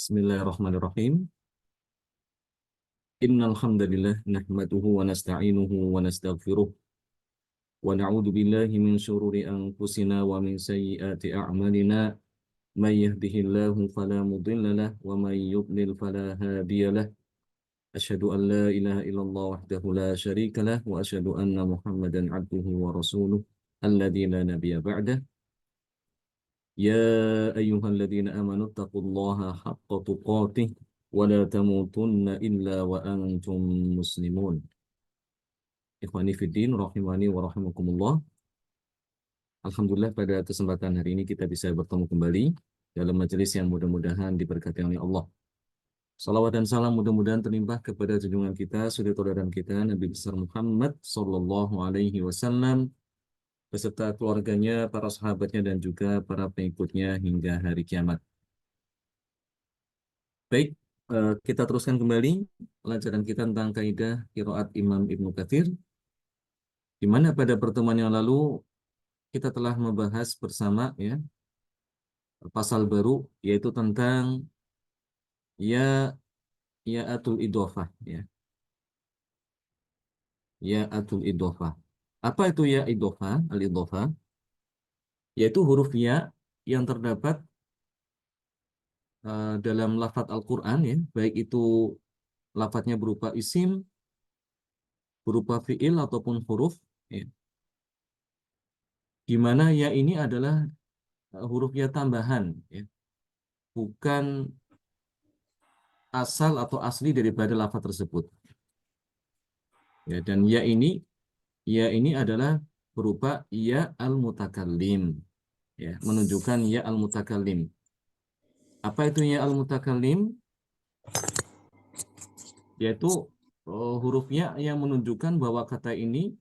Bismillahirrahmanirrahim. Innal hamdalillah nahmaduhu wa nasta'inuhu wa nastaghfiruh wa na'udzu billahi min shururi anfusina wa min sayyiati a'malina. May yahdihillahu fala mudilla lahu wa may yudlil fala hadiya lahu. Asyhadu an la ilaha illallah wahdahu la syarika lahu wa asyhadu anna Muhammadan 'abduhu wa rasuluh alladzi la nabiyya ba'dahu. Ya ayyuhalladzina amanu taqullaha haqqa tuqatih wa la tamutunna illa wa antum muslimun. Ikhwani fiddin rahimani wa rahimakumullah. Alhamdulillah pada kesempatan hari ini kita bisa bertemu kembali dalam majelis yang mudah-mudahan diberkati oleh Allah. Salawat dan salam mudah-mudahan terlimpah kepada junjungan kita, suri tauladan kita Nabi besar Muhammad sallallahu alaihi wasallam beserta keluarganya, para sahabatnya dan juga para pengikutnya hingga hari kiamat. Baik, kita teruskan kembali pelajaran kita tentang kaidah qiraat Imam Ibnu Katsir, di mana pada pertemuan yang lalu kita telah membahas bersama ya pasal baru, yaitu tentang ya'atul idhofah ya. Ya'atul idhofah. Apa itu ya idhofah? Al-idhofah yaitu huruf ya yang terdapat dalam lafaz Al-Qur'an ya, baik itu lafaznya berupa isim, berupa fiil ataupun huruf ya. Di mana ya ini adalah huruf ya tambahan ya. Bukan asal atau asli daripada lafaz tersebut. Ya, dan ya ini adalah berupa ya al-mutakallim. Ya, menunjukkan ya al-mutakallim. Apa itu ya al-mutakallim? Yaitu hurufnya yang menunjukkan bahwa kata ini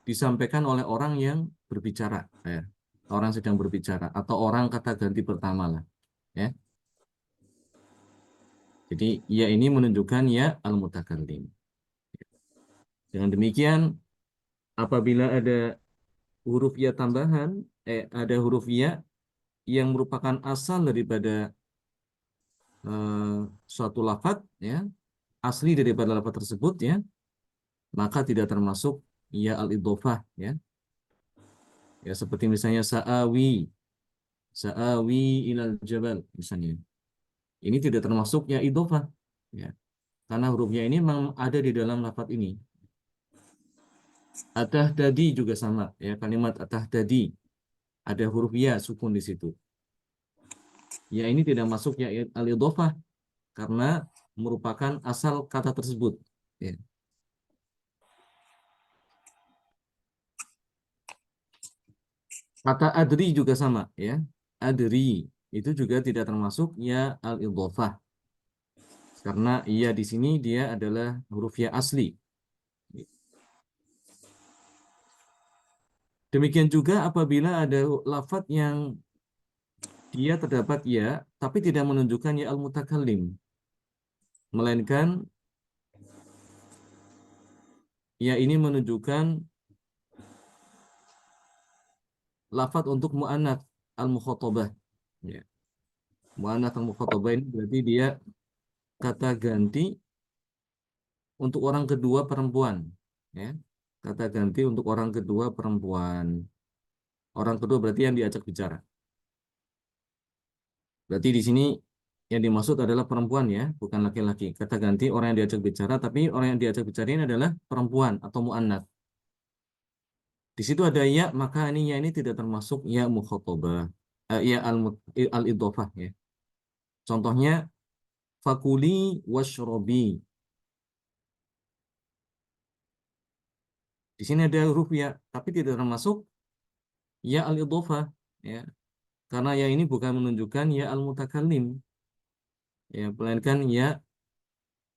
disampaikan oleh orang yang berbicara, ya. Orang sedang berbicara atau orang kata ganti pertama lah, ya. Jadi ya ini menunjukkan ya al-mutakallim. Dengan demikian, apabila ada huruf ya tambahan, ada huruf ya yang merupakan asal daripada suatu lafaz, ya, asli daripada lafaz tersebut, ya, maka tidak termasuk ya al-idhofah, ya. Ya seperti misalnya sa'awi ilal jabal misalnya. Ini tidak termasuk ya idhofah, ya. Karena hurufnya ini memang ada di dalam lafaz ini. Atahdadi juga sama, ya, kalimat atahdadi ada huruf ya sukun di situ. Ya ini tidak masuk ya al-idhofah karena merupakan asal kata tersebut, ya. Kata adri juga sama, ya. Adri itu juga tidak termasuk ya al-idhofah karena ya di sini dia adalah huruf ya asli. Demikian juga apabila ada lafaz yang dia terdapat ya tapi tidak menunjukkan ya al-mutakallim, melainkan ya ini menunjukkan lafaz untuk muannats al-mukhatabah, ya. Muannats al-mukhatabah ini berarti dia kata ganti untuk orang kedua perempuan, ya. Kata ganti untuk orang kedua perempuan. Orang kedua berarti yang diajak bicara. Berarti di sini yang dimaksud adalah perempuan, ya, bukan laki-laki. Kata ganti orang yang diajak bicara, tapi orang yang diajak bicara ini adalah perempuan atau muannats. Di situ ada ya, maka ini ya ini tidak termasuk ya mukhatabah, ya al-idhofah, ya. Contohnya fakuli washrobi. Di sini ada huruf ya, tapi tidak termasuk ya al-idhofah, ya. Karena ya ini bukan menunjukkan ya al-mutakallim, ya, melainkan ya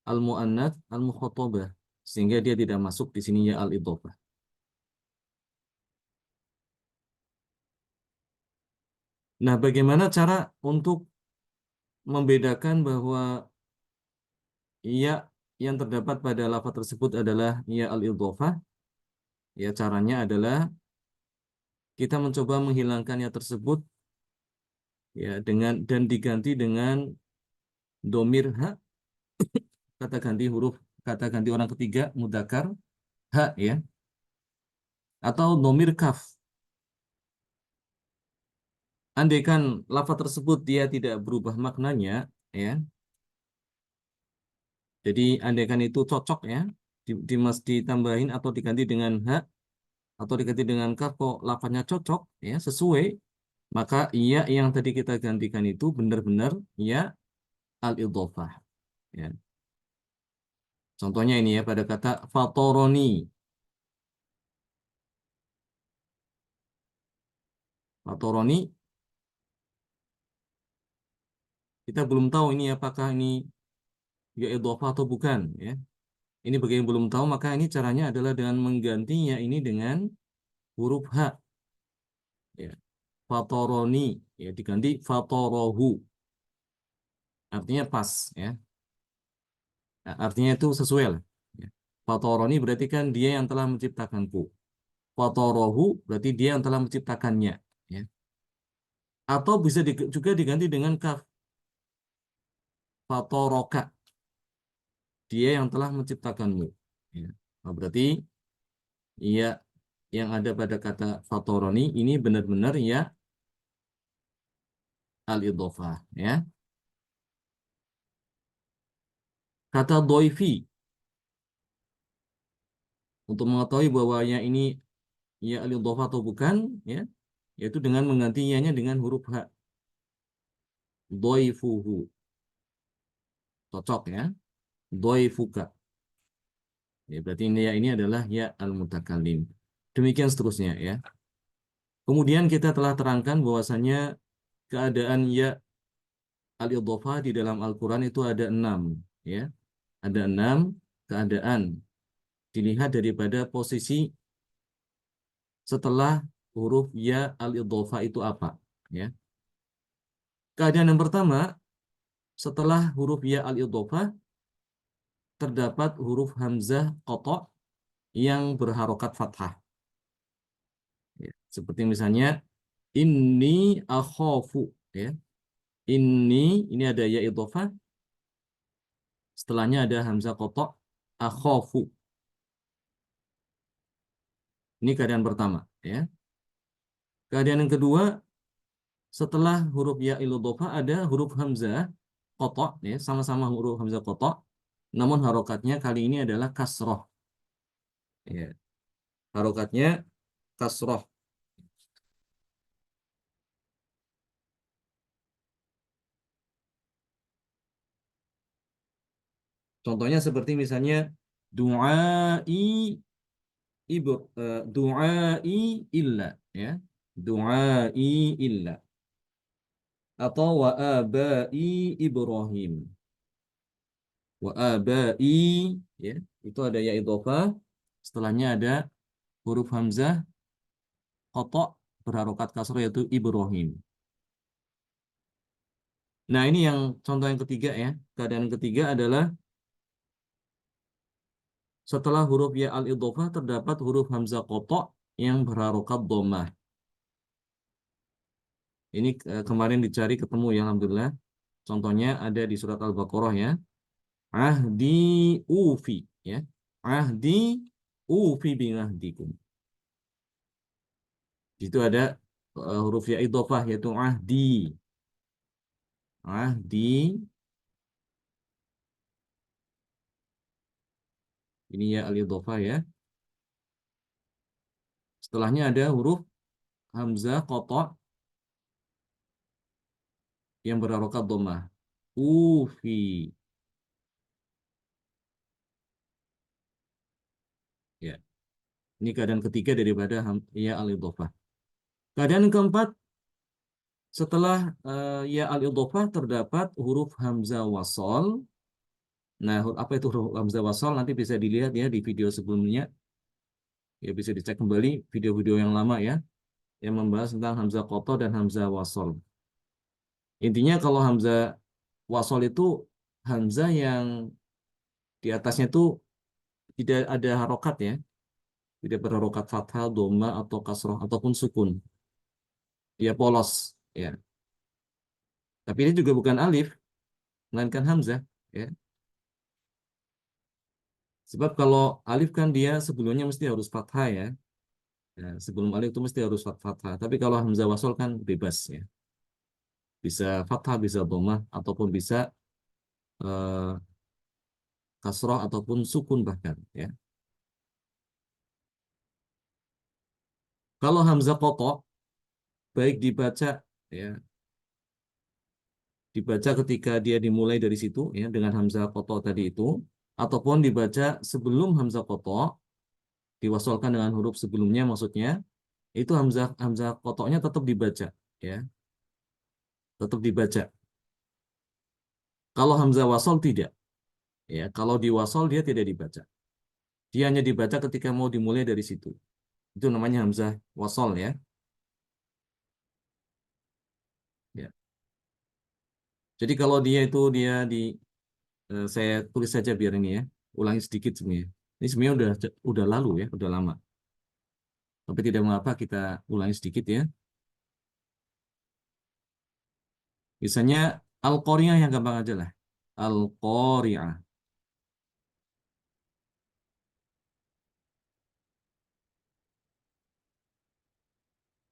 al-muannats al-mukhatabah, sehingga dia tidak masuk di sini ya al-idhofah. Nah, bagaimana cara untuk membedakan bahwa ya yang terdapat pada lafaz tersebut adalah ya al-idhofah? Ya, caranya adalah kita mencoba menghilangkan ya tersebut ya, dengan dan diganti dengan domir ha, kata ganti orang ketiga mudzakkar ha, ya, atau domir kaf. Andaikan lafaz tersebut dia tidak berubah maknanya, ya, jadi andaikan itu cocok, ya, ditambahin atau diganti dengan ha atau diganti dengan kaf, kok lafaznya cocok, ya, sesuai, maka iya yang tadi kita gantikan itu benar-benar ya al-idhofah, ya. Contohnya ini ya, pada kata fatoroni. Fatoroni, kita belum tahu ini apakah ini ya idhofah atau bukan, ya. Ini bagi yang belum tahu, maka ini caranya adalah dengan menggantinya ini dengan huruf H, ya. Fatoroni, ya, diganti fatorohu, artinya pas, ya. Nah, artinya itu sesuai lah, ya. Fatoroni berarti kan dia yang telah menciptakanku. Fatorohu berarti dia yang telah menciptakannya, ya. Atau bisa juga diganti dengan kaf, fatoroka, dia yang telah menciptakanmu, ya. Nah, berarti iya yang ada pada kata fatoroni ini benar-benar ya al-idhofah, ya. Kata doifi, untuk mengetahui bahwa ya ini ya al-idhofah atau bukan, ya, yaitu dengan menggantinya dengan huruf H. Doifuhu, cocok, ya. Doifuka, ya, berarti ini ya ini adalah ya al-mutakallim. Demikian seterusnya, ya. Kemudian kita telah terangkan bahwasanya keadaan ya al-idhofah di dalam Al-Quran itu ada 6, ya. Ada 6 keadaan dilihat daripada posisi setelah huruf ya al-idhofah itu apa, ya. Keadaan yang pertama, setelah huruf ya al-idhofah terdapat huruf hamzah qata' yang berharokat fathah, ya. Seperti misalnya inni akhafu, ya. Ini ada ya idhofah, setelahnya ada hamzah qata', akhafu. Ini keadaan pertama, ya. Keadaan yang kedua, setelah huruf ya idhofah ada huruf hamzah qata', ya, sama-sama huruf hamzah qata', namun harokatnya kali ini adalah kasroh, ya. Harokatnya kasroh. Contohnya seperti misalnya du'ai du'ai illa, ya. Du'ai illa, atau wa abai Ibrahim. Wa abai, ya, itu ada ya idhofah, setelahnya ada huruf hamzah qata' berharokat kasroh yaitu Ibrahim. Nah, ini yang contoh yang ketiga, ya. Keadaan yang ketiga adalah setelah huruf ya al-idhofah terdapat huruf hamzah qata' yang berharokat dhammah. Ini kemarin dicari ketemu, ya, alhamdulillah. Contohnya ada di surat Al-Baqarah, ya. Ahdi ufi, ya. Ahdi ufi bingahdikum. Di situ ada huruf ya idhofah yaitu ahdi. Ahdi, ini ya al-idhofah, ya. Setelahnya ada huruf hamzah qata' yang berharokat dhammah. Ufi, ya. Ini keadaan ketiga daripada ya al-idhofah. Keadaan keempat, setelah ya al-idhofah terdapat huruf hamzah wasol. Nah, apa itu huruf hamzah wasol? Nanti bisa dilihat, ya, di video sebelumnya. Ya, bisa dicek kembali video-video yang lama, ya, yang membahas tentang hamzah qata dan hamzah wasol. Intinya kalau hamzah wasol itu hamzah yang di atasnya itu tidak ada harokat, ya. Tidak berharokat fathah, dhamma atau kasroh ataupun sukun. Dia polos, ya. Tapi ini juga bukan alif, melainkan hamzah. Ya. Sebab kalau alif kan dia sebelumnya mesti harus fathah ya. Ya, sebelum alif itu mesti harus fathah. Tapi kalau hamzah wasol kan bebas ya. Bisa fathah, bisa dhammah, ataupun bisa eh, kasroh ataupun sukun bahkan ya. Kalau hamzah qata baik dibaca ya, dibaca ketika dia dimulai dari situ ya dengan hamzah qata tadi itu, ataupun dibaca sebelum hamzah qata diwasolkan dengan huruf sebelumnya maksudnya, itu hamzah hamzah qatanya tetap dibaca ya, tetap dibaca. Kalau hamzah wasol tidak ya, kalau diwasol dia tidak dibaca. Dia hanya dibaca ketika mau dimulai dari situ. Itu namanya hamzah wasol ya. Ya. Jadi kalau dia itu dia di saya tulis saja biar ini ya, ulangi sedikit sebenarnya. Ini sebenarnya udah lalu ya, udah lama. Tapi tidak mengapa kita ulangi sedikit ya. Misalnya Al-Qari'ah yang gampang aja lah. Al-Qari'ah.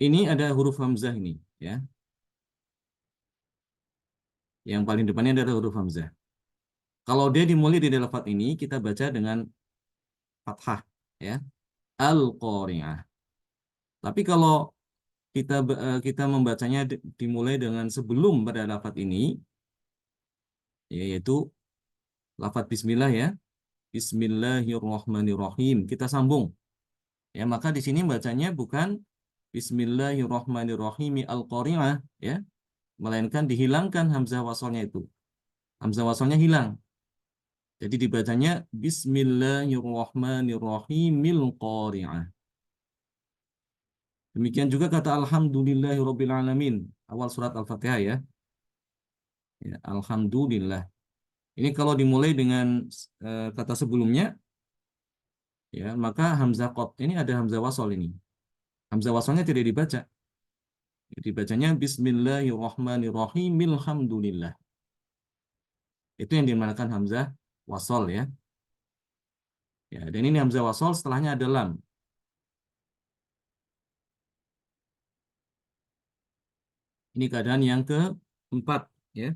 Ini ada huruf hamzah ini ya. Yang paling depannya adalah huruf hamzah. Kalau dia dimulai di lafaz ini kita baca dengan fathah ya. Al-Qari'ah. Tapi kalau kita membacanya dimulai dengan sebelum pada lafaz ini yaitu lafaz bismillah ya. Bismillahirrahmanirrahim. Kita sambung. Ya, maka di sini bacanya bukan Bismillahirrahmanirrahim al-qari'ah ya, melainkan dihilangkan hamzah wasalnya itu. Hamzah wasalnya hilang. Jadi dibacanya Bismillahirrahmanirrahimil qari'ah. Demikian juga kata Alhamdulillahirabbil alamin awal surat Al-Fatihah ya. Ya, Alhamdulillah. Ini kalau dimulai dengan kata sebelumnya ya, maka hamzah qat ini ada hamzah wasal ini. Hamzah wasalnya tidak dibaca. Dibacanya Bismillahirrahmanirrahim. Alhamdulillah. Itu yang dimanakan hamzah wasol ya. Ya, dan ini hamzah wasol setelahnya ada lam. Ini keadaan yang keempat ya.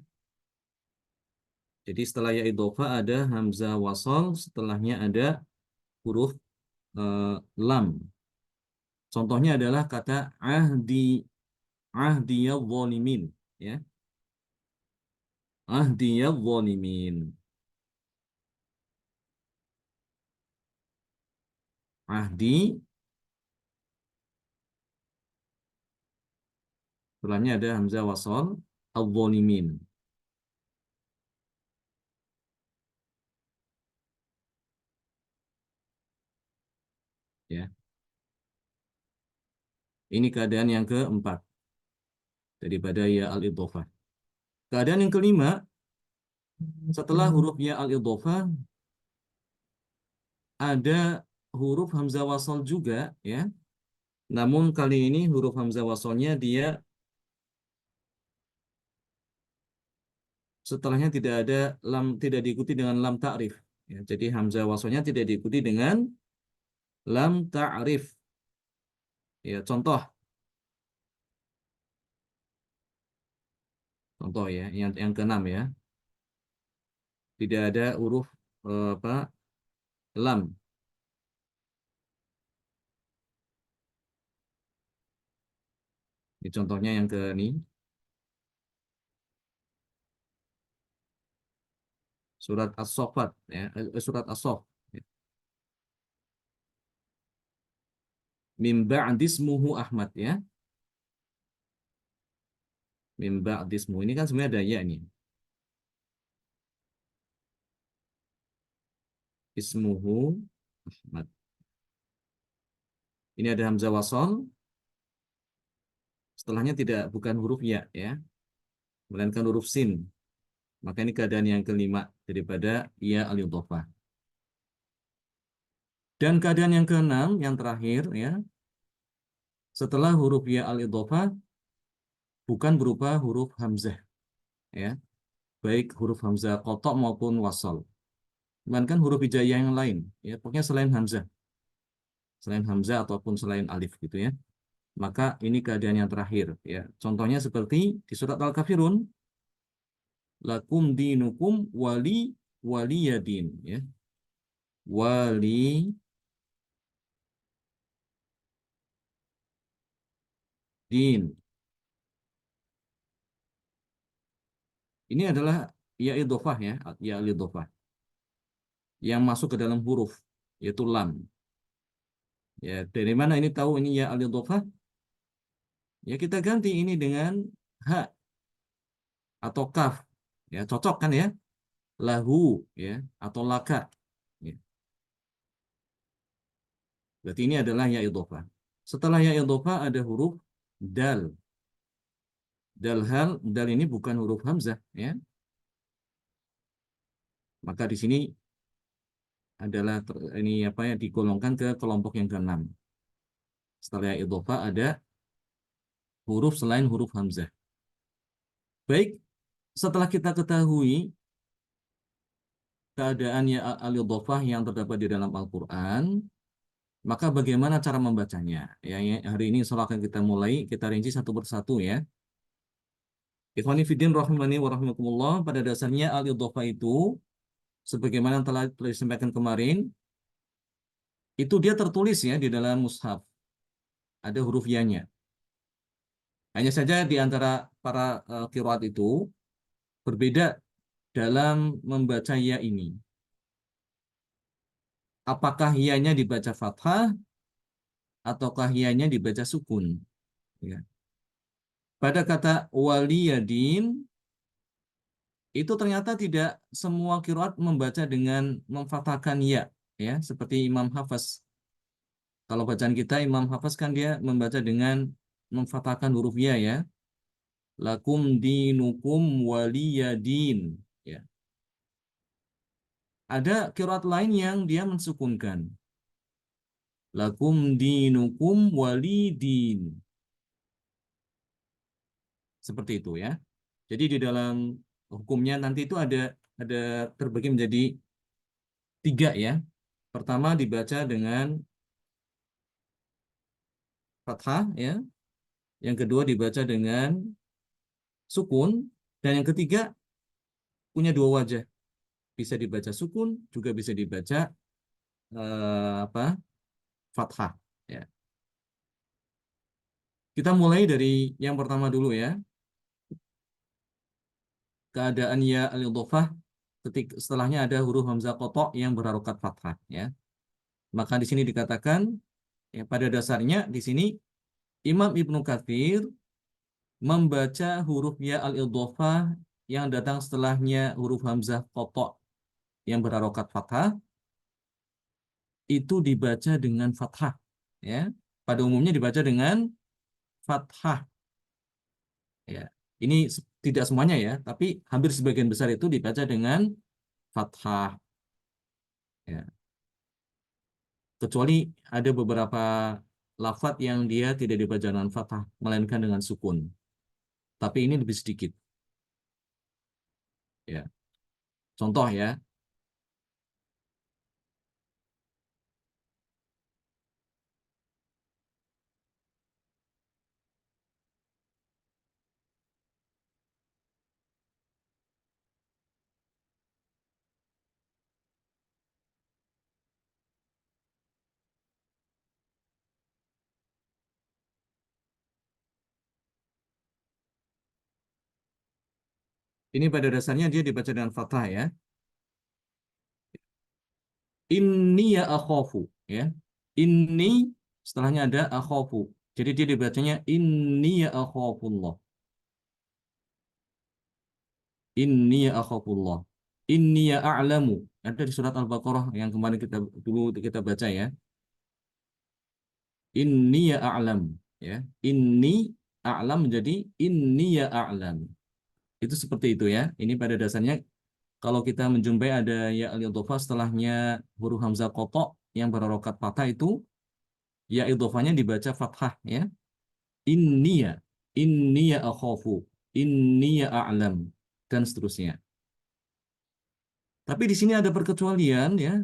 Jadi setelah ya idhofa ada hamzah wasol, setelahnya ada huruf lam. Contohnya adalah kata ahdiyadh dhalimin ya. Ahdiyadh dhalimin. Ahdi, setelahnya ada hamzah wasol, adh-dhalimin ya. Ini keadaan yang keempat daripada ya al-idhofah. Keadaan yang kelima, setelah huruf ya al-idhofah ada huruf hamzah wasal juga ya. Namun kali ini huruf hamzah wasalnya dia setelahnya tidak ada lam, tidak diikuti dengan lam ta'rif. Ya, jadi hamzah wasalnya tidak diikuti dengan lam ta'rif. Ya, contoh ya, yang keenam ya, tidak ada huruf apa lam. Ini contohnya yang ke ini surat As-Saffat ya, surat As-Saff. Ya. Mim ba'dismuhu Ahmad ya. Mim ba'dismu ini kan sebenarnya ada ya ini. Ismuhu Ahmad. Ini ada hamzah wasal, setelahnya tidak bukan huruf ya ya, melainkan huruf sin. Maka ini keadaan yang kelima daripada ya al-idhofah. Dan keadaan yang keenam, yang terakhir ya, setelah huruf ya al-idhofah bukan berupa huruf hamzah. ya, baik huruf hamzah qata' maupun wasal. Melainkan huruf hijaiyah yang lain, ya, pokoknya selain hamzah ataupun selain alif gitu ya. Maka ini keadaan yang terakhir, ya. Contohnya seperti di surat Al-Kafirun, lakum dinukum waliyadin, ya. Walidin. Ini adalah ya idhofah, ya, ya idhofah yang masuk ke dalam huruf, yaitu lam. Ya, dari mana ini tahu ini ya al-idhofah? Ya kita ganti ini dengan ha atau kaf. Ya, cocok kan ya? Lahu, ya, atau laka. Ya. Berarti ini adalah ya idhofah. Setelah ya idhofah ada huruf dal. Dal ini bukan huruf hamzah, ya. Maka di sini adalah ini apa ya, digolongkan ke kelompok yang keenam. Setelah ya idhofah ada huruf selain huruf hamzah. Baik, setelah kita ketahui keadaan ya al-idhofah yang terdapat di dalam Al-Qur'an, maka bagaimana cara membacanya? Ya, hari ini insyaallah akan kita mulai, kita rinci satu persatu ya. Ikhwani fiddin rahimani wa rahimakumullah, pada dasarnya al-idhofah itu sebagaimana telah disampaikan kemarin, itu dia tertulis ya di dalam mushaf. Ada huruf ya-nya. Hanya saja di antara para qiraat itu berbeda dalam membaca ya ini. Apakah ya-nya dibaca fathah ataukah ya-nya dibaca sukun? Ya. Pada kata waliyadin itu ternyata tidak semua qiraat membaca dengan memfathahkan ya, ya, seperti Imam Hafaz. Kalau bacaan kita Imam Hafaz kan dia membaca dengan memfathahkan huruf ya, ya. Lakum dinukum waliyadin, ya. Ada qiraat lain yang dia mensukunkan. Lakum dinukum walidin. Seperti itu ya. Jadi di dalam hukumnya nanti itu ada terbagi menjadi tiga ya. Pertama dibaca dengan fathah ya. Yang kedua dibaca dengan sukun, dan yang ketiga punya dua wajah. Bisa dibaca sukun, juga bisa dibaca apa? Fathah ya. Kita mulai dari yang pertama dulu ya. Keadaan ya al-idhofah ketika setelahnya ada huruf hamzah qata' yang berharokat fathah ya. Maka di sini dikatakan ya, pada dasarnya di sini Imam Ibnu Katsir membaca huruf ya al-idhofah yang datang setelahnya huruf hamzah qata' yang berharokat fathah itu dibaca dengan fathah ya. Pada umumnya dibaca dengan fathah ya. Ini tidak semuanya ya, tapi hampir sebagian besar itu dibaca dengan fathah ya. Kecuali ada beberapa lafaz yang dia tidak dibaca dengan fathah melainkan dengan sukun. Tapi ini lebih sedikit ya. Contoh ya, ini pada dasarnya dia dibaca dengan fathah ya. Inni ya akhafu ya. Inni setelahnya ada akhafu. Jadi dia dibacanya inni ya akhafullah. Inni ya akhafullah. Inni ya a'lamu. Ada di surat Al-Baqarah yang kemarin kita baca ya. Inni ya a'lam ya. Inni a'lam menjadi inni ya a'lam. Itu seperti itu ya. Ini pada dasarnya kalau kita menjumpai ada ya al-idhofah setelahnya huruf hamzah qata' yang berharokat fathah itu ya idhofahnya dibaca fathah ya. Inni ya akhafu. Inni ya a'lam. dan seterusnya. Tapi di sini ada perkecualian ya,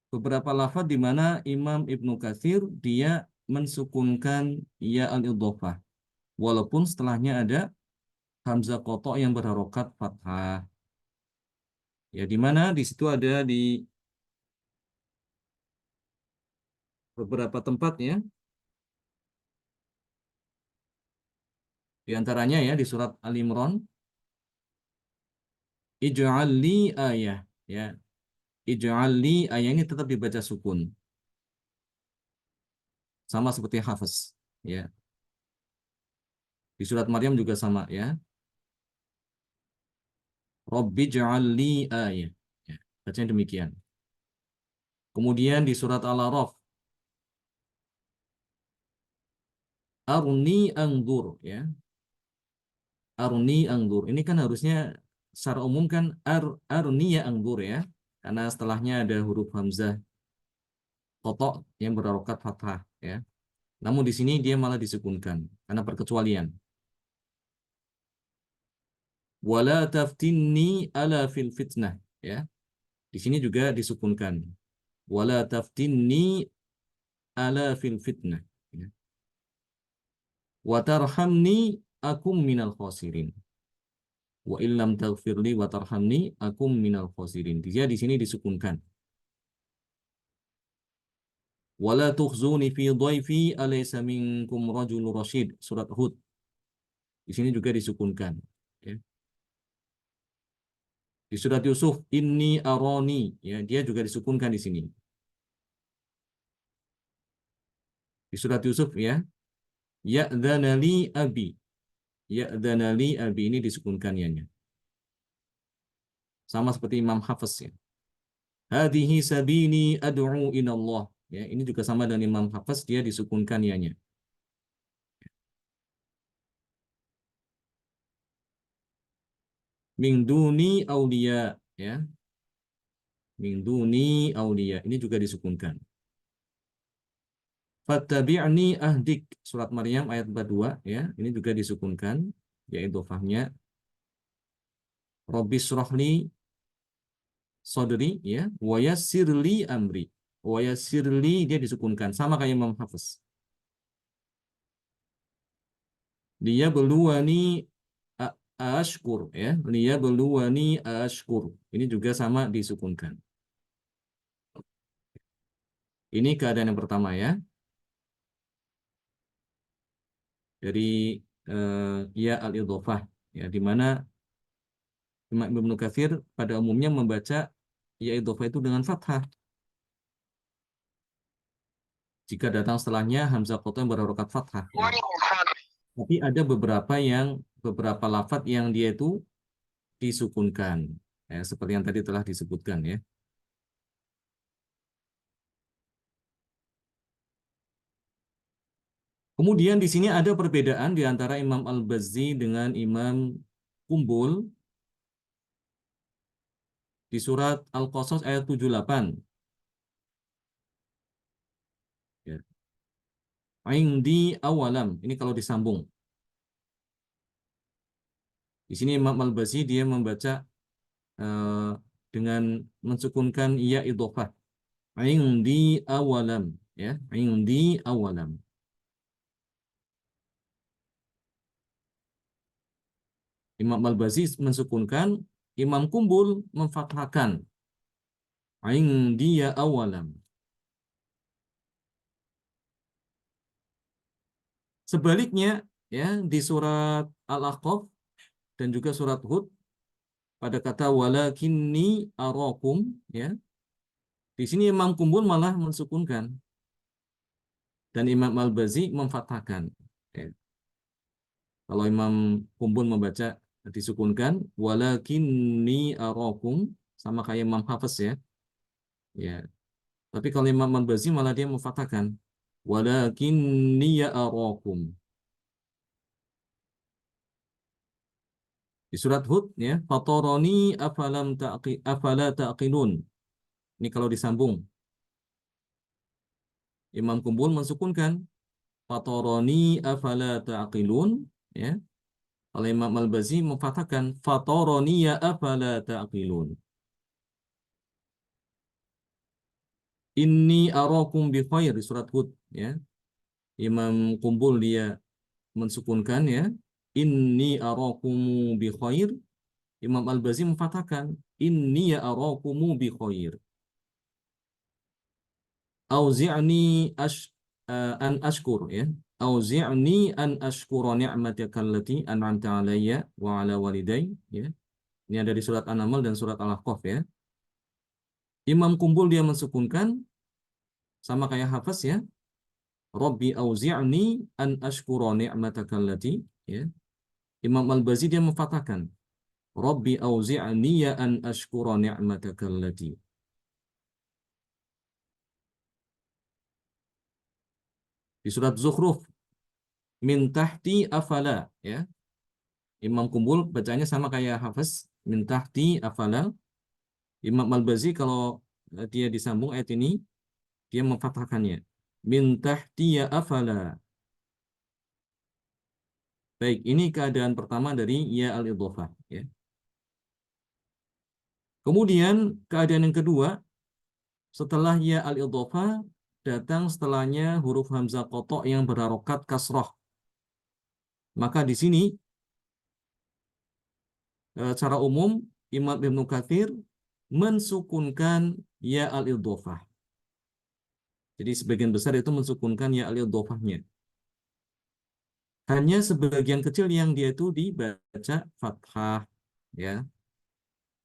beberapa lafaz di mana Imam Ibnu Katsir dia mensukunkan ya al-idhofah walaupun setelahnya ada hamzah qata' yang berharokat fathah. Ya di mana di situ ada di beberapa tempat ya. Di antaranya ya di surat Al-Imran, ij'al li ayah ya. Ij'al li ayah ini tetap dibaca sukun. Sama seperti Hafiz ya. Di surat Maryam juga sama ya. Rabbi ij'al li ayah. Ya, bacanya demikian. Kemudian di surat Al-A'raf, aruni angdur ya. Aruni angdur. Ini kan harusnya secara umum kan aruni ya angdur ya. Karena setelahnya ada huruf hamzah kotok yang berharokat fathah ya. Namun di sini dia malah disukunkan karena perkecualian. Wala taftinni ala fil fitnah ya. Di sini juga disukunkan. Wala taftinni ala fil fitnah ya. Wa tarhamni akum minal khasirin. Wa illam taghfirli wa tarhamni akum minal khasirin. Dia di sini disukunkan. Wala tukhzuni fi dhaifi alaysa minkum rajulun rasyid. Surat Hud. Di sini juga disukunkan. Ya. Di surat Yusuf, inni aroni. Ya, dia juga disukunkan di sini. Di surat Yusuf ya, ya'dhanali abi. Ya'dhanali abi ini disukunkan ya. Sama seperti Imam Hafiz ya. Hadihi sabini ad'u inallah. Ya, ini juga sama dengan Imam Hafiz, dia disukunkan ya. Min duni auliya ya. Min duni auliya. Ini juga disukunkan. Fattabi'ni ahdik. Surat Maryam ayat 42 ya. Ini juga disukunkan yaitu fahnya Rabbis rohli sodri ya. Wa yassirli amri. Wa yassirli dia disukunkan sama kayak Imam Hafiz. Dia beluani ashkur ya. Dia beluani ashkur. Ini juga sama disukunkan. Ini keadaan yang pertama ya. Dari ya al-idhofah ya di mana Imam Ibnu Katsir pada umumnya membaca ya idhofah itu dengan fathah. Jika datang setelahnya hamzah qata yang berharokat fathah ya. Tapi ada beberapa lafadz yang dia itu disukunkan ya, seperti yang tadi telah disebutkan ya. Kemudian di sini ada perbedaan di antara Imam Al-Bazzi dengan Imam Kumbul di surat Al-Qasas ayat 78. Ya. Indi awalam. Ini kalau disambung. Di sini Imam Al-Bazzi dia membaca eh, dengan mensukunkan ya idhofah. Indi awalam. Ya. Indi awalam. Imam Al-Bazzi mensukunkan, Imam Kumbul memfathahkan. Indi awalam. Sebaliknya ya di surat Al-Ahqaf dan juga surat Hud pada kata walakinni arakum ya. Di sini Imam Kumbul malah mensukunkan dan Imam Al-Bazi memfathahkan. Ya. Kalau Imam Kumbul membaca disukunkan walakinni arakum sama kayak Imam Hafiz ya. Ya. Tapi kalau Imam Al-Bazi malah dia memfathahkan walakinni arakum. Di surat Hud ya, fatarani afala taqilun. Ini kalau disambung. Imam Kumbul mensukunkan fatarani afala taqilun ya. oleh Imam Al-Bazi memfatahkan fataroniya afala ta'qilun. Inni arakum bi khair di surat Hud ya. Imam Kumbul dia mensukunkan ya. Inni arakum bi khair. Imam Al-Bazi memfatahkan inni arakumu bi khair. Auzi'ni an ashkur ya. Auzi'ni an ashkura ni'mataka allati an'amta alayya wa ala waliday ya. Ini ada di surat An-Naml dan surat Al-Ahqaf ya. Imam Kumbul dia mensukunkan sama kayak Hafs ya. Rabbi auzi'ni an ashkura ni'mataka allati ya. Imam Al-Bazi dia memfatahkan Rabbi auzi'ni ya an ashkura ni'mataka allati. Di surat Zukhruf min tahti afala ya. Imam Kumbul bacanya sama kayak Hafs min tahti afala. Imam Al-Bazi kalau dia disambung ayat ini dia memfathahkannya min tahti ya afala. Baik, ini keadaan pertama dari ya al-idhofah ya. Kemudian keadaan yang kedua setelah ya al-idhofah datang setelahnya huruf hamzah qata' yang berharokat kasrah. Maka di sini secara umum Imam Ibnu Katsir mensukunkan ya al-idhofah. Jadi sebagian besar itu mensukunkan ya al-idhofahnya. Hanya sebagian kecil yang dia itu dibaca fathah ya.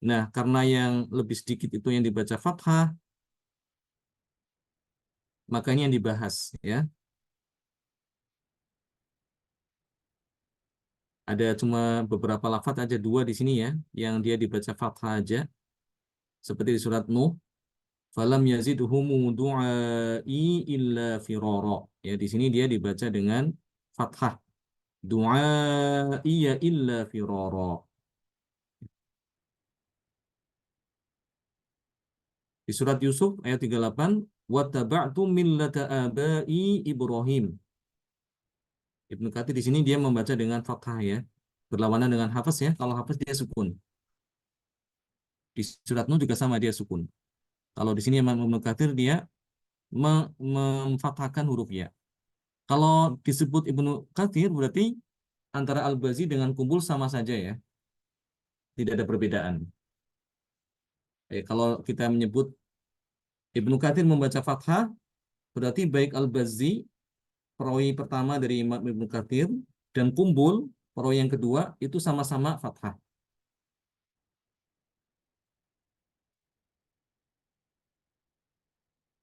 Nah, karena yang lebih sedikit itu yang dibaca fathah, makanya yang dibahas ya. Ada cuma beberapa lafaz aja dua di sini ya, yang dia dibaca fathah aja, seperti di surat Nuh, falam yazidhumu du'ai illa firara. Ya, di sini dia dibaca dengan fathah. Du'ai ya illa firara. Di surat Yusuf ayat 38, wattaba'tu millata abai Ibrahim. Ibnu Katsir di sini dia membaca dengan fathah ya. Berlawanan dengan hafaz ya. Kalau hafaz dia sukun. Di surat Nuh juga sama dia sukun. Kalau di sini Imam Ibnu Katsir dia memfathahkan huruf ya. Kalau disebut Ibnu Katsir berarti antara Al-Bazi dengan Kumbul sama saja ya. Tidak ada perbedaan. Kalau kita menyebut Ibnu Katsir membaca fathah, berarti baik Al-Bazi, perawi pertama dari Imam Ibnu Katsir, dan Kumbul, perawi yang kedua, itu sama-sama fathah.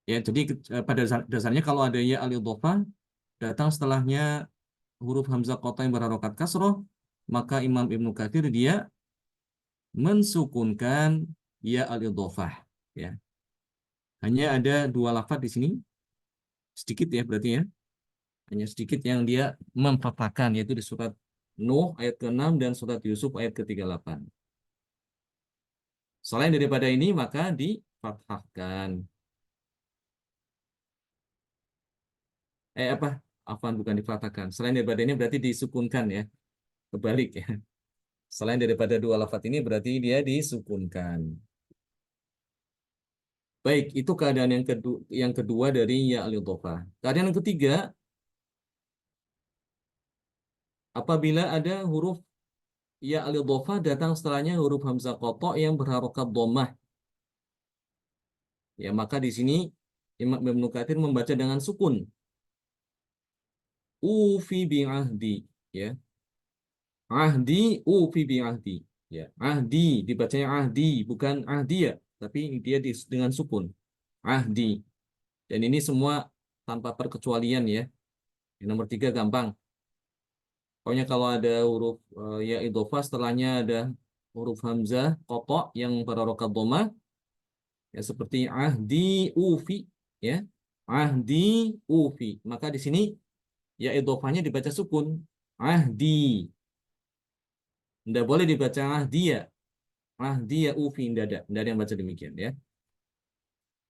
Ya, jadi pada dasarnya kalau ada ya al-idhofah datang setelahnya huruf hamzah qata yang berharokat kasroh, maka Imam Ibnu Katsir dia mensukunkan ya al-idhofah. Ya, hanya ada dua lafaz di sini, sedikit ya berarti ya, hanya sedikit yang dia memfathahkan yaitu di surat Nuh ayat ke-6 dan surat Yusuf ayat ke-38. Selain daripada ini maka difathahkan. Apa? Afwan bukan difathahkan. Selain daripada ini berarti disukunkan ya. Kebalik ya. Selain daripada dua lafaz ini berarti dia disukunkan. Baik, itu keadaan yang kedua dari ya al-idhofah. Keadaan yang ketiga, apabila ada huruf ya al-idhofah datang setelahnya huruf hamzah qata yang berharokat dhammah. Ya, maka di sini Imam Ibnu Katsir membaca dengan sukun. Ufi bi ahdi, ya. Ahdi ufi bi ahdi. Ya, ahdi dibacanya ahdi bukan ahdiya, tapi dia dengan sukun. Ahdi. Dan ini semua tanpa perkecualian ya. Yang nomor tiga gampang. Pokoknya kalau ada huruf ya idhofah setelahnya ada huruf hamzah qata yang berharokat dhammah ya seperti ahdi ufi ya. Ahdi ufi. Maka di sini ya idhofahnya dibaca sukun. Ahdi. Tidak boleh dibaca ahdiya. Ahdiya ufi tidak ada. Tidak ada yang baca demikian ya.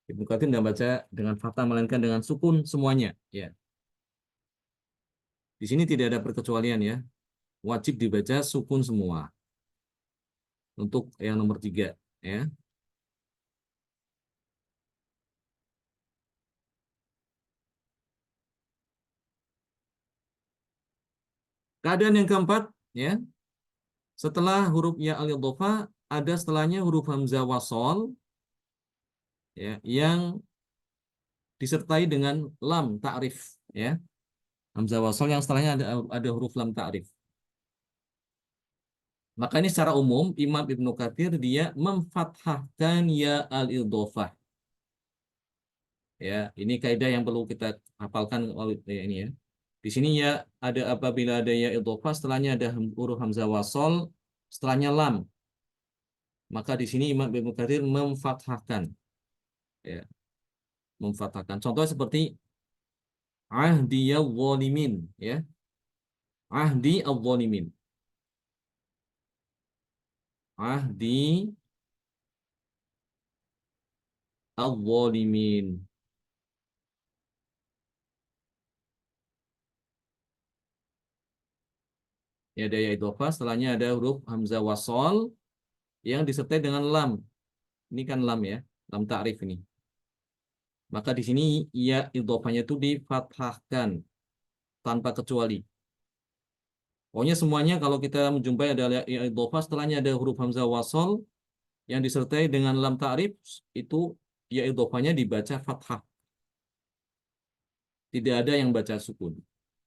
Ibnu Katsir tidak baca dengan fathah melainkan dengan sukun semuanya ya. Di sini tidak ada perkecualian ya. wajib dibaca sukun semua. Untuk yang nomor 3, ya. Keadaan yang keempat, ya, setelah huruf ya al-idhofah ada setelahnya huruf hamzah wasol, ya, yang disertai dengan lam ta'rif, ya. Hamzah wasol yang setelahnya ada huruf lam ta'rif. Maka ini secara umum Imam Ibnu Katsir dia memfathahkan ya al-idhofah. Ya, ini kaidah yang perlu kita hafalkan ya, ini ya. Di sini ya ada apabila ada ya idhofah setelahnya ada huruf hamzah wasol, setelahnya lam. Maka di sini Imam Ibnu Katsir memfathahkan, ya, memfathahkan. Contoh seperti ahdiyal zalimin, ya. Ahdi al-zalimin. Ahdi al-zalimin. Ya, ada ya idhofah, setelahnya ada huruf hamzah wasol yang disertai dengan lam. Ini kan lam, ya, lam ta'rif ini. Maka di sini ya idhofahnya itu difathahkan tanpa kecuali. Pokoknya semuanya kalau kita menjumpai ada ya idhofah setelahnya ada huruf hamzah wasol yang disertai dengan lam ta'rif, itu ya idhofahnya dibaca fathah. Tidak ada yang baca sukun.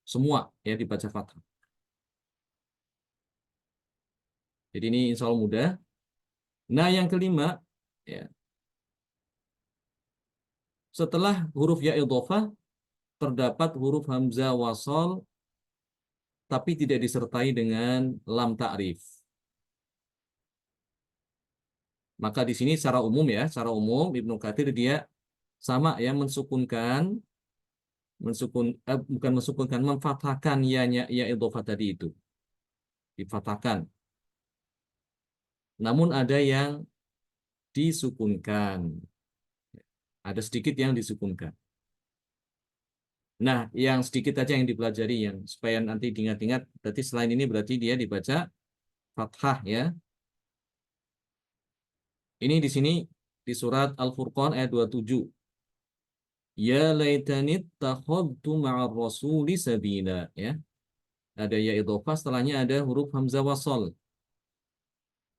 Semua ya dibaca fathah. Jadi ini insya Allah mudah. Nah, yang kelima, ya, setelah huruf ya idhofah terdapat huruf hamzah wasol tapi tidak disertai dengan lam ta'rif. Maka di sini secara umum, ya, secara umum Ibnu Katsir dia sama ya mensukunkan bukan mensukunkan, memfathahkan ya idhofah tadi itu. Difathahkan. Namun ada yang disukunkan. Ada sedikit yang disukunkan. Nah, yang sedikit aja yang dipelajari yang supaya nanti diingat-ingat. Berarti selain ini berarti dia dibaca fathah, ya. Ini di sini di surat Al-Furqan ayat 27. Ya laitanit takhadtu ma'ar rasuli sabila, ya. Ada ya idhofah, setelahnya ada huruf hamzah wasol.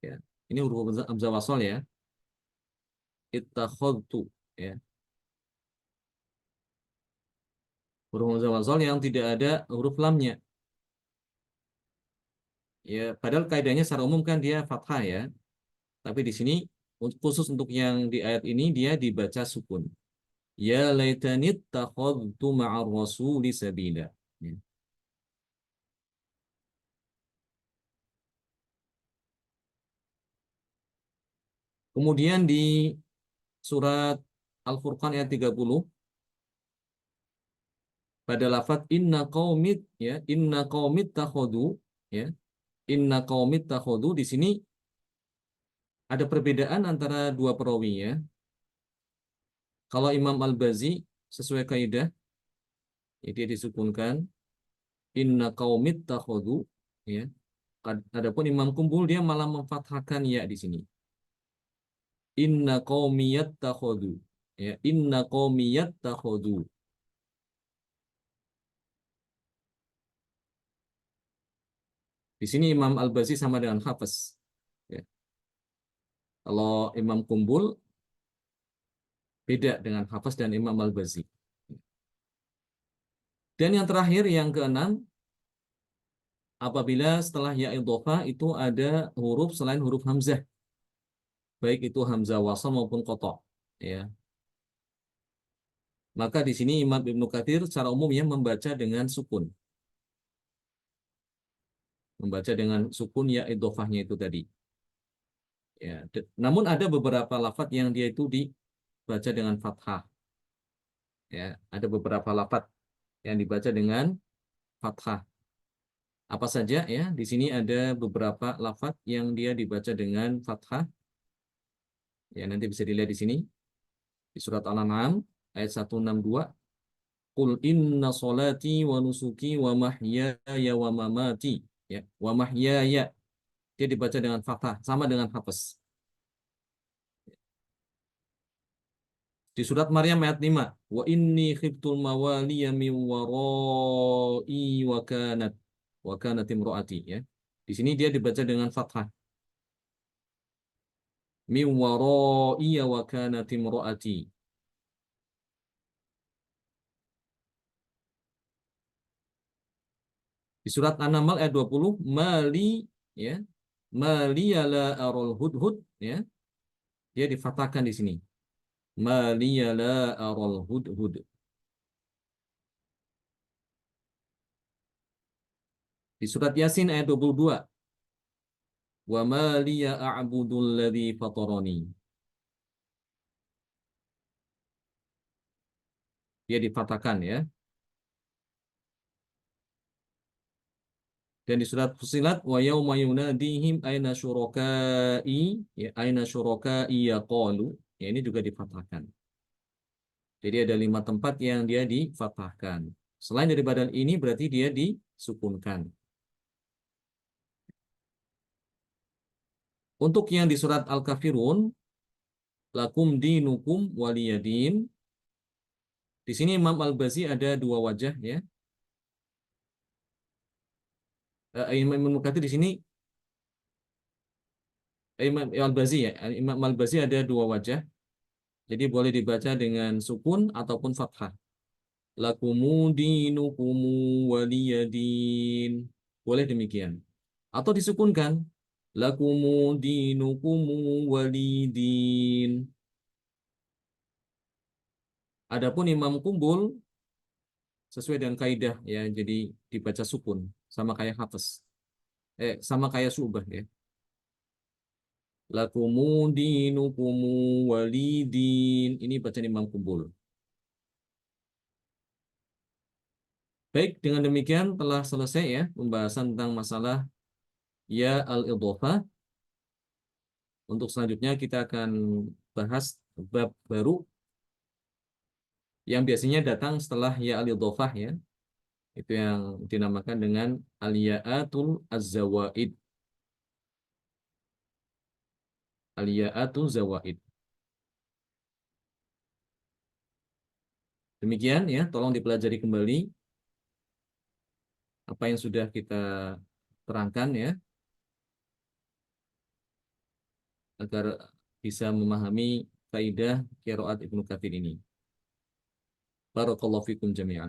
Ya. Ini huruf hamzah wasol, ya. Ittakhadtu, ya. Huruf hamzah wasol yang tidak ada huruf lamnya. Ya, padahal kaidahnya secara umum kan dia fathah, ya. Tapi di sini khusus untuk yang di ayat ini dia dibaca sukun. Ya laitanit takhadtu ma'ar rasuli sabila. Ya. Kemudian di surat Al-Furqan ayat 30 pada lafaz inna qaumit takhadu, ya, inna qaumit takhadu di sini ada perbedaan antara dua perawi, ya. Kalau Imam Al-Bazi sesuai kaidah, ya, dia disukunkan inna qaumit takhadu, ya. Adapun Imam Kumbul dia malah memfathahkan ya di sini. Inna qaumiyat takhadu, ya, inna qaumiyat takhadu. Di sini Imam Al-Bazi sama dengan Hafiz. Ya. Kalau Imam Kumbul beda dengan Hafiz dan Imam Al-Bazi. Dan yang terakhir, yang keenam, apabila setelah ya idhofah itu ada huruf selain huruf hamzah, baik itu hamzah wasal maupun qata', ya. Maka di sini Imam Ibnu Katsir secara umumnya membaca dengan sukun. Membaca dengan sukun ya idhofahnya itu tadi. Ya, namun ada beberapa lafaz yang dia itu dibaca dengan fathah. Ya, ada beberapa lafaz yang dibaca dengan fathah. Apa saja, ya? Di sini ada beberapa lafaz yang dia dibaca dengan fathah. Ya, nanti bisa dilihat di sini di surat Al-An'am ayat 162. Qul inna salati wa nusuki wa mahyaya wa mamati Ya, wa mahyaya dia dibaca dengan fathah sama dengan hafes. Di surat Maryam ayat 5, wa inni khiftul mawaliya min warai wa kanat imraati, ya. Di sini dia dibaca dengan fathah. Min warai wa kanat imraati. Di surat An-Naml ayat 20, mali, ya. Mali la arul hudhud, ya. Dia difathahkan di sini. Mali la arul hudhud. Di surat Yasin ayat 22, wa ma liya a'budul ladzi fatarani. Dia difathahkan, ya. Dan di surat Fusilat, wa yauma yunadihim aina syurakai, ya, aina syurakai yaqalu. Ya, ini juga difathahkan. Jadi ada 5 tempat yang dia difathahkan. Selain dari badan ini berarti dia disukunkan. Untuk yang di surat Al-Kafirun, lakum dinukum waliyadin. Di sini Imam Al-Bazi ada 2 wajah, ya. Imam Ibnu Katsir di sini, Imam Al-Bazi, ya. Imam Al-Bazi ada 2 wajah. Jadi boleh dibaca dengan sukun ataupun fathah. Lakumu dinukumu waliyadin. Boleh demikian. Atau disukunkan. Lakumu dinukumu walidin. Adapun Imam Kumbul sesuai dengan kaidah, ya, jadi dibaca sukun sama kayak Hafiz. Sama kayak Syu'bah, ya. Lakumu dinukumu walidin. Ini bacaan Imam Kumbul. Baik, dengan demikian telah selesai, ya, pembahasan tentang masalah ya al-idhofah. Untuk selanjutnya kita akan bahas bab baru yang biasanya datang setelah ya al-idhofah, ya. Itu yang dinamakan dengan al-ya'atul az-zawaid. Al-ya'atul zawaid. Demikian, ya, tolong dipelajari kembali apa yang sudah kita terangkan, ya, agar bisa memahami kaidah qiraat Ibnu Katsir ini. Barakallahu fikum jami'an.